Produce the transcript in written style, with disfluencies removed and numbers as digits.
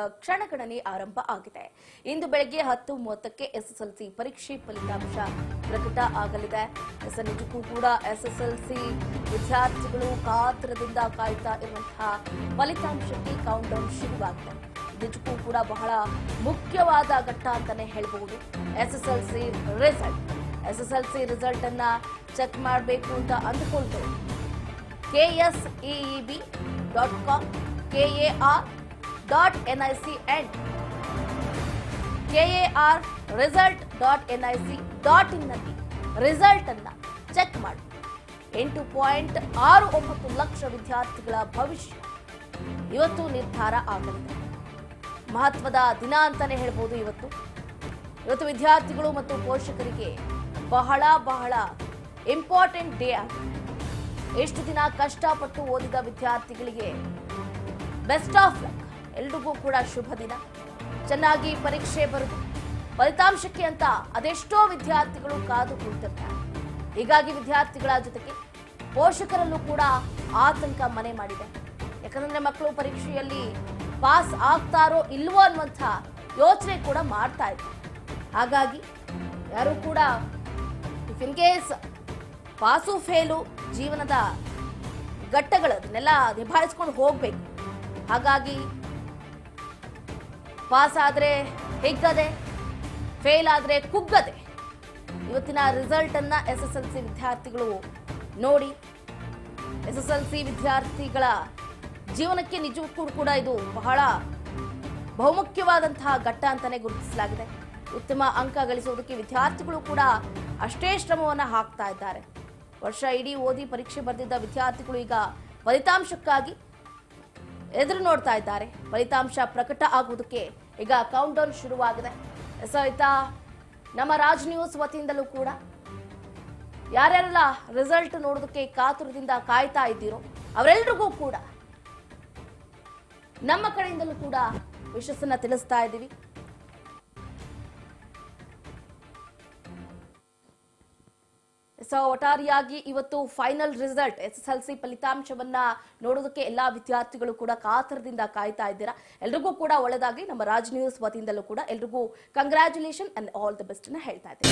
ಕ್ಷಣಗಣನೆ ಆರಂಭ ಆಗಿದೆ. ಇಂದು ಬೆಳಗ್ಗೆ 10:30ಕ್ಕೆ ಎಸ್ಎಸ್ಎಲ್ಸಿ ಪರೀಕ್ಷೆ ಫಲಿತಾಂಶ ಪ್ರಕಟ ಆಗಲಿದೆ. ನಿಜಕ್ಕೂ ಕೂಡ ಎಸ್ಎಸ್ಎಲ್ಸಿ ವಿದ್ಯಾರ್ಥಿಗಳು ಕಾತರದಿಂದ ಕಾಯ್ತಾ ಇರುವಂತಹ ಫಲಿತಾಂಶಕ್ಕೆ ಕೌಂಟ್ ಡೌನ್ ಶುರುವಾಗಿದೆ. ನಿಜಕ್ಕೂ ಕೂಡ ಬಹಳ ಮುಖ್ಯವಾದ ಘಟ್ಟ ಅಂತಾನೆ ಹೇಳಬಹುದು. ಎಸ್ಎಸ್ಎಲ್ಸಿ ರಿಸಲ್ಟ್ ಅನ್ನ ಚೆಕ್ ಮಾಡಬೇಕು ಅಂತ ಅಂದುಕೊಂಡು KSEEB.com KAR.NIC and KARresult.nic.in ನಲ್ಲಿ ರಿಸಲ್ಟ್ ಅನ್ನ ಚೆಕ್ ಮಾಡಿ 8.69 ಲಕ್ಷ ವಿದ್ಯಾರ್ಥಿಗಳ ಭವಿಷ್ಯ ಇವತ್ತು ನಿರ್ಧಾರ ಆಗಲಿದೆ. ಮಹತ್ವದ ದಿನ ಅಂತಾನೆ ಹೇಳ್ಬೋದು. ಇವತ್ತು ವಿದ್ಯಾರ್ಥಿಗಳು ಮತ್ತು ಪೋಷಕರಿಗೆ ಬಹಳ ಇಂಪಾರ್ಟೆಂಟ್ ಡೇ ಆಗಿದೆ. ಎಷ್ಟು ದಿನ ಕಷ್ಟಪಟ್ಟು ಓದಿದ ವಿದ್ಯಾರ್ಥಿಗಳಿಗೆ ಬೆಸ್ಟ್ ಆಫ್ ಲಕ್. ಎಲ್ರಿಗೂ ಕೂಡ ಶುಭ ದಿನ. ಚೆನ್ನಾಗಿ ಪರೀಕ್ಷೆ ಬರೆದು ಫಲಿತಾಂಶಕ್ಕೆ ಅಂತ ಅದೆಷ್ಟೋ ವಿದ್ಯಾರ್ಥಿಗಳು ಕಾದು ಕುಳಿತಿರ್ತಾರೆ. ಹೀಗಾಗಿ ವಿದ್ಯಾರ್ಥಿಗಳ ಜೊತೆಗೆ ಪೋಷಕರಲ್ಲೂ ಕೂಡ ಆತಂಕ ಮನೆ ಮಾಡಿದೆ. ಯಾಕಂದ್ರೆ ಮಕ್ಕಳು ಪರೀಕ್ಷೆಯಲ್ಲಿ ಪಾಸ್ ಆಗ್ತಾರೋ ಇಲ್ವೋ ಅನ್ನುವಂಥ ಯೋಚನೆ ಕೂಡ ಮಾಡ್ತಾ ಇದ್ದಾರೆ. ಹಾಗಾಗಿ ಯಾರು ಕೂಡ ಇನ್ ಕೇಸ್ ಪಾಸು ಫೇಲು ಜೀವನದ ಘಟ್ಟಗಳನ್ನೆಲ್ಲ ನಿಭಾಯಿಸ್ಕೊಂಡು ಹೋಗ್ಬೇಕು. ಹಾಗಾಗಿ ಪಾಸ್ ಆದ್ರೆ ಹಿಗ್ಗದೆ, ಫೇಲ್ ಆದ್ರೆ ಕುಗ್ಗದೆ ಇವತ್ತಿನ ರಿಸಲ್ಟ್ ಅನ್ನ ಎಸ್ಎಸ್ಎಲ್ಸಿ ವಿದ್ಯಾರ್ಥಿಗಳು ನೋಡಿ. ಎಸ್ಎಸ್ಎಲ್ಸಿ ವಿದ್ಯಾರ್ಥಿಗಳ ಜೀವನಕ್ಕೆ ನಿಜಕ್ಕೂ ಕೂಡ ಇದು ಬಹಳ ಬಹುಮುಖ್ಯವಾದಂತಹ ಘಟ್ಟ ಅಂತಾನೆ ಗುರುತಿಸಲಾಗಿದೆ. ಉತ್ತಮ ಅಂಕ ಗಳಿಸುವುದಕ್ಕೆ ವಿದ್ಯಾರ್ಥಿಗಳು ಕೂಡ ಅಷ್ಟೇ ಶ್ರಮವನ್ನ ಹಾಕ್ತಾ ಇದ್ದಾರೆ. ವರ್ಷ ಇಡೀ ಓದಿ ಪರೀಕ್ಷೆ ಬರೆದಿದ್ದ ವಿದ್ಯಾರ್ಥಿಗಳು ಈಗ ಫಲಿತಾಂಶಕ್ಕಾಗಿ ಎದುರು ನೋಡ್ತಾ ಇದ್ದಾರೆ. ಫಲಿತಾಂಶ ಪ್ರಕಟ ಆಗುವುದಕ್ಕೆ ಈಗ ಕೌಂಟ್ ಡೌನ್ ಶುರುವಾಗಿದೆ. ಸಹಿತ ನಮ್ಮ ರಾಜ್ ನ್ಯೂಸ್ ವತಿಯಿಂದಲೂ ಕೂಡ ಯಾರ್ಯಾರೆಲ್ಲ ರಿಸಲ್ಟ್ ನೋಡೋದಕ್ಕೆ ಕಾತುರದಿಂದ ಕಾಯ್ತಾ ಇದ್ದೀರೋ ಅವರೆಲ್ಲರಿಗೂ ಕೂಡ ನಮ್ಮ ಕಡೆಯಿಂದಲೂ ಕೂಡ ವಿಶಸ್ಸನ್ನ ತಿಳಿಸ್ತಾ ಇದ್ದೀವಿ. ಒಟ್ಟಾರೆಯಾಗಿ ಇವತ್ತು ಫೈನಲ್ ರಿಸಲ್ಟ್ ಎಸ್ಎಸ್ಎಲ್ಸಿ ಫಲಿತಾಂಶವನ್ನ ನೋಡೋದಕ್ಕೆ ಎಲ್ಲಾ ವಿದ್ಯಾರ್ಥಿಗಳು ಕೂಡ ಕಾತರದಿಂದ ಕಾಯ್ತಾ ಇದ್ದೀರಾ. ಎಲ್ರಿಗೂ ಕೂಡ ಒಳ್ಳೆದಾಗಿ ನಮ್ಮ ರಾಜ್ ನ್ಯೂಸ್ ವತಿಯಿಂದಲೂ ಕೂಡ ಎಲ್ರಿಗೂ congratulation and all the best ಅನ್ನ ಹೇಳ್ತಾ ಇದ್ದೀನಿ.